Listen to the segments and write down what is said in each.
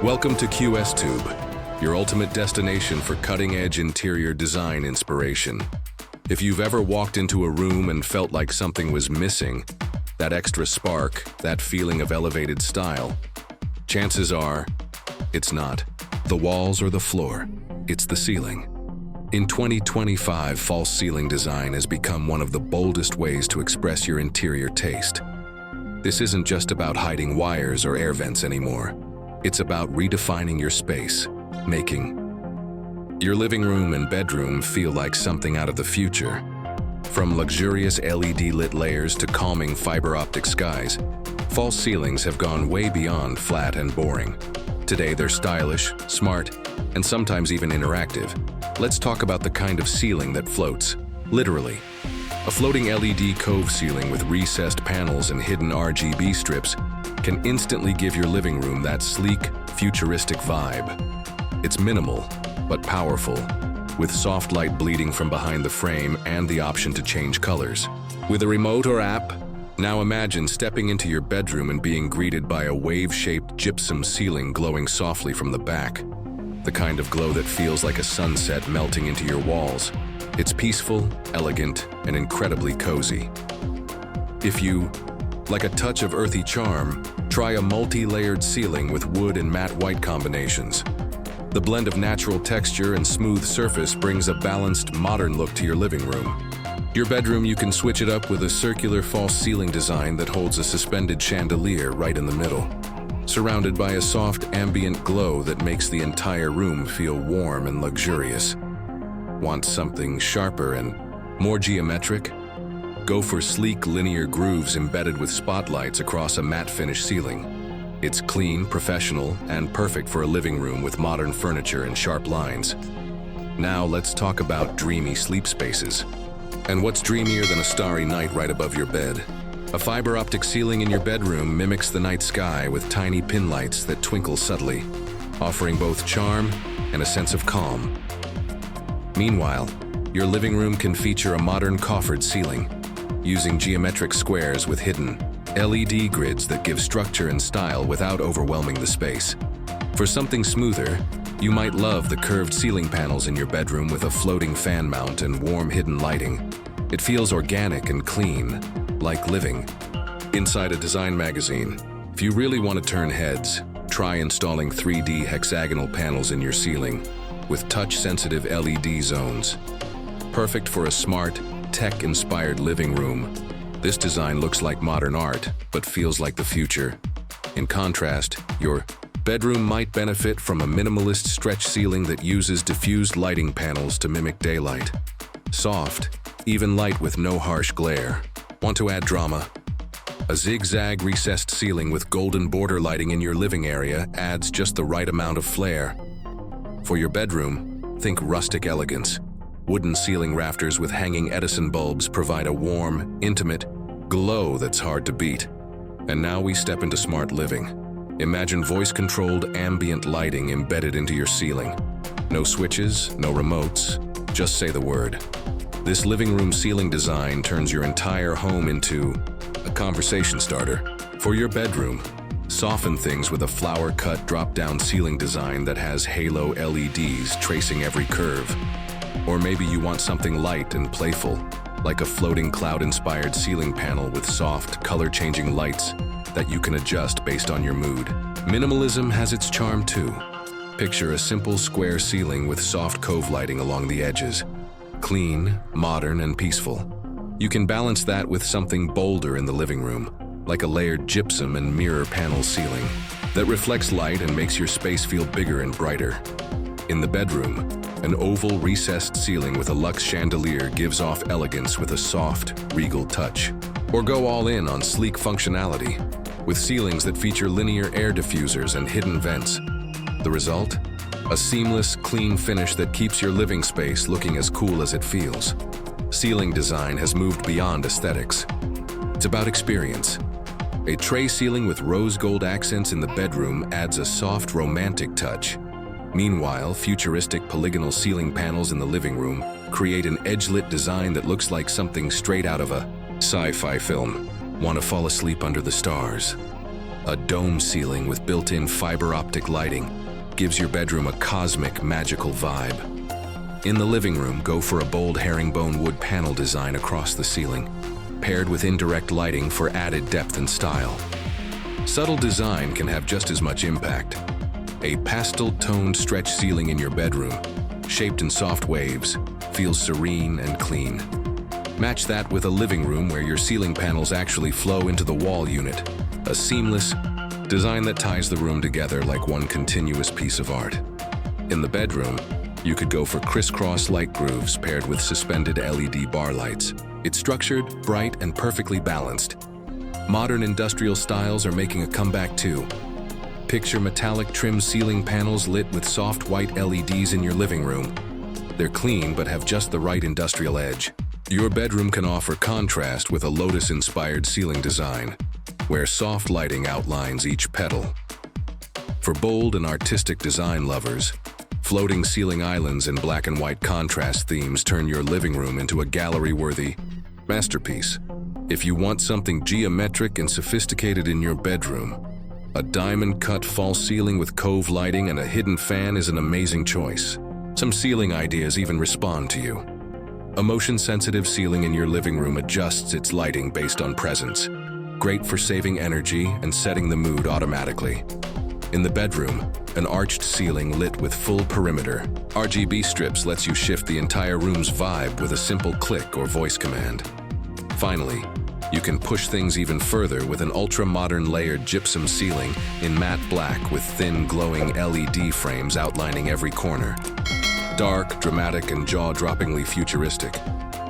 Welcome to QSTube, your ultimate destination for cutting-edge interior design inspiration. If you've ever walked into a room and felt like something was missing, that extra spark, that feeling of elevated style, chances are, it's not the walls or the floor, it's the ceiling. In 2025, false ceiling design has become one of the boldest ways to express your interior taste. This isn't just about hiding wires or air vents anymore. It's about redefining your space, making your living room and bedroom feel like something out of the future. From luxurious LED-lit layers to calming fiber optic skies, false ceilings have gone way beyond flat and boring. Today they're stylish, smart, and sometimes even interactive. Let's talk about the kind of ceiling that floats, literally. A floating LED cove ceiling with recessed panels and hidden RGB strips can instantly give your living room that sleek, futuristic vibe. It's minimal, but powerful, with soft light bleeding from behind the frame and the option to change colors. With a remote or app, now imagine stepping into your bedroom and being greeted by a wave-shaped gypsum ceiling glowing softly from the back. The kind of glow that feels like a sunset melting into your walls. It's peaceful, elegant, and incredibly cozy. If you like a touch of earthy charm, try a multi-layered ceiling with wood and matte white combinations. The blend of natural texture and smooth surface brings a balanced, modern look to your living room. Your bedroom, you can switch it up with a circular false ceiling design that holds a suspended chandelier right in the middle, surrounded by a soft ambient glow that makes the entire room feel warm and luxurious. Want something sharper and more geometric? Go for sleek linear grooves embedded with spotlights across a matte finish ceiling. It's clean, professional, and perfect for a living room with modern furniture and sharp lines. Now let's talk about dreamy sleep spaces. And what's dreamier than a starry night right above your bed? A fiber optic ceiling in your bedroom mimics the night sky with tiny pin lights that twinkle subtly, offering both charm and a sense of calm. Meanwhile, your living room can feature a modern coffered ceiling, using geometric squares with hidden LED grids that give structure and style without overwhelming the space. For something smoother, you might love the curved ceiling panels in your bedroom with a floating fan mount and warm hidden lighting. It feels organic and clean, like living inside a design magazine. If you really want to turn heads, try installing 3D hexagonal panels in your ceiling with touch-sensitive LED zones. Perfect for a smart, tech-inspired living room. This design looks like modern art, but feels like the future. In contrast, your bedroom might benefit from a minimalist stretch ceiling that uses diffused lighting panels to mimic daylight. Soft, even light with no harsh glare. Want to add drama? A zigzag recessed ceiling with golden border lighting in your living area adds just the right amount of flair. For your bedroom, think rustic elegance. Wooden ceiling rafters with hanging Edison bulbs provide a warm, intimate glow that's hard to beat. And now we step into smart living. Imagine voice-controlled ambient lighting embedded into your ceiling. No switches, no remotes, just say the word. This living room ceiling design turns your entire home into a conversation starter. For your bedroom, soften things with a flower-cut drop-down ceiling design that has halo LEDs tracing every curve. Or maybe you want something light and playful, like a floating cloud-inspired ceiling panel with soft, color-changing lights that you can adjust based on your mood. Minimalism has its charm too. Picture a simple square ceiling with soft cove lighting along the edges. Clean, modern, and peaceful. You can balance that with something bolder in the living room, like a layered gypsum and mirror panel ceiling that reflects light and makes your space feel bigger and brighter. In the bedroom, an oval recessed ceiling with a luxe chandelier gives off elegance with a soft, regal touch. Or go all in on sleek functionality, with ceilings that feature linear air diffusers and hidden vents. The result? A seamless, clean finish that keeps your living space looking as cool as it feels. Ceiling design has moved beyond aesthetics. It's about experience. A tray ceiling with rose gold accents in the bedroom adds a soft, romantic touch. Meanwhile, futuristic polygonal ceiling panels in the living room create an edge-lit design that looks like something straight out of a sci-fi film. Want to fall asleep under the stars? A dome ceiling with built-in fiber optic lighting gives your bedroom a cosmic, magical vibe. In the living room, go for a bold herringbone wood panel design across the ceiling, paired with indirect lighting for added depth and style. Subtle design can have just as much impact. A pastel-toned stretch ceiling in your bedroom, shaped in soft waves, feels serene and clean. Match that with a living room where your ceiling panels actually flow into the wall unit, a seamless design that ties the room together like one continuous piece of art. In the bedroom, you could go for crisscross light grooves paired with suspended LED bar lights. It's structured, bright, and perfectly balanced. Modern industrial styles are making a comeback too. Picture metallic trim ceiling panels lit with soft white LEDs in your living room. They're clean but have just the right industrial edge. Your bedroom can offer contrast with a lotus-inspired ceiling design, where soft lighting outlines each petal. For bold and artistic design lovers, floating ceiling islands and black and white contrast themes turn your living room into a gallery-worthy masterpiece. If you want something geometric and sophisticated in your bedroom, a diamond-cut false ceiling with cove lighting and a hidden fan is an amazing choice. Some ceiling ideas even respond to you. A motion-sensitive ceiling in your living room adjusts its lighting based on presence. Great for saving energy and setting the mood automatically. In the bedroom, an arched ceiling lit with full perimeter RGB strips lets you shift the entire room's vibe with a simple click or voice command. Finally, you can push things even further with an ultra-modern layered gypsum ceiling in matte black with thin glowing LED frames outlining every corner. Dark, dramatic, and jaw-droppingly futuristic.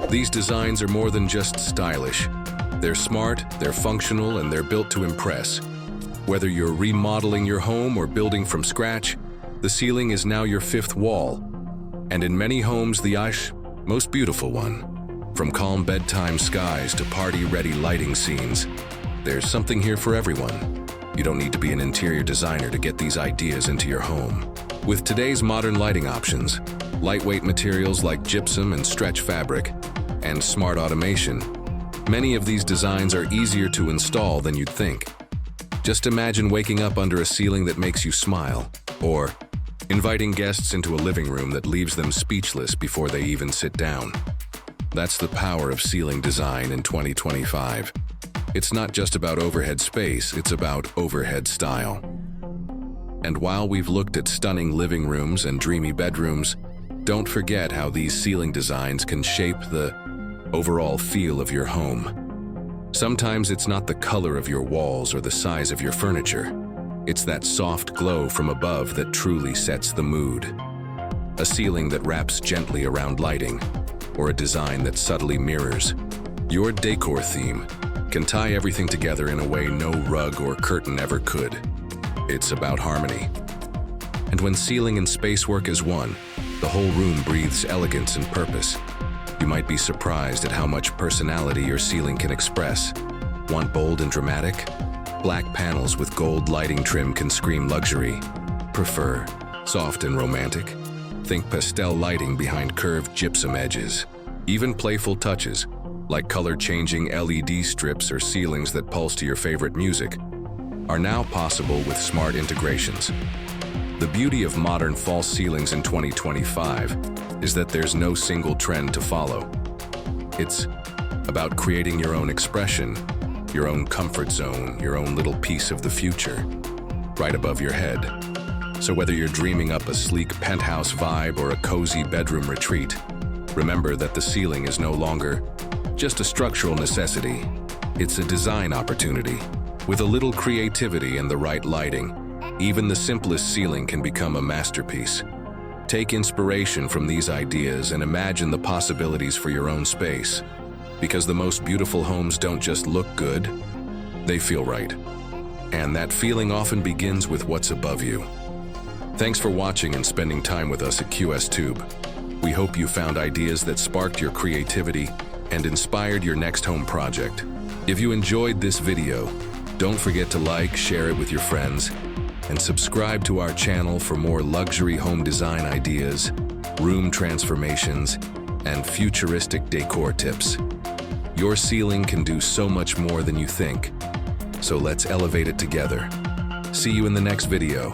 These designs are more than just stylish. They're smart, they're functional, and they're built to impress. Whether you're remodeling your home or building from scratch, the ceiling is now your fifth wall. And in many homes, the most beautiful one. From calm bedtime skies to party-ready lighting scenes, there's something here for everyone. You don't need to be an interior designer to get these ideas into your home. With today's modern lighting options, lightweight materials like gypsum and stretch fabric, and smart automation, many of these designs are easier to install than you'd think. Just imagine waking up under a ceiling that makes you smile, or inviting guests into a living room that leaves them speechless before they even sit down. That's the power of ceiling design in 2025. It's not just about overhead space, it's about overhead style. And while we've looked at stunning living rooms and dreamy bedrooms, don't forget how these ceiling designs can shape the overall feel of your home. Sometimes it's not the color of your walls or the size of your furniture. It's that soft glow from above that truly sets the mood. A ceiling that wraps gently around lighting, or a design that subtly mirrors your decor theme, can tie everything together in a way no rug or curtain ever could. It's about harmony. And when ceiling and space work as one, the whole room breathes elegance and purpose. You might be surprised at how much personality your ceiling can express. Want bold and dramatic? Black panels with gold lighting trim can scream luxury. Prefer soft and romantic? Think pastel lighting behind curved gypsum edges. Even playful touches, like color-changing LED strips or ceilings that pulse to your favorite music, are now possible with smart integrations. The beauty of modern false ceilings in 2025 is that there's no single trend to follow. It's about creating your own expression, your own comfort zone, your own little piece of the future, right above your head. So whether you're dreaming up a sleek penthouse vibe or a cozy bedroom retreat, remember that the ceiling is no longer just a structural necessity. It's a design opportunity. With a little creativity and the right lighting, even the simplest ceiling can become a masterpiece. Take inspiration from these ideas and imagine the possibilities for your own space. Because the most beautiful homes don't just look good, they feel right. And that feeling often begins with what's above you. Thanks for watching and spending time with us at QSTube. We hope you found ideas that sparked your creativity and inspired your next home project. If you enjoyed this video, don't forget to like, share it with your friends, and subscribe to our channel for more luxury home design ideas, room transformations, and futuristic decor tips. Your ceiling can do so much more than you think. so let's elevate it together. See you in the next video.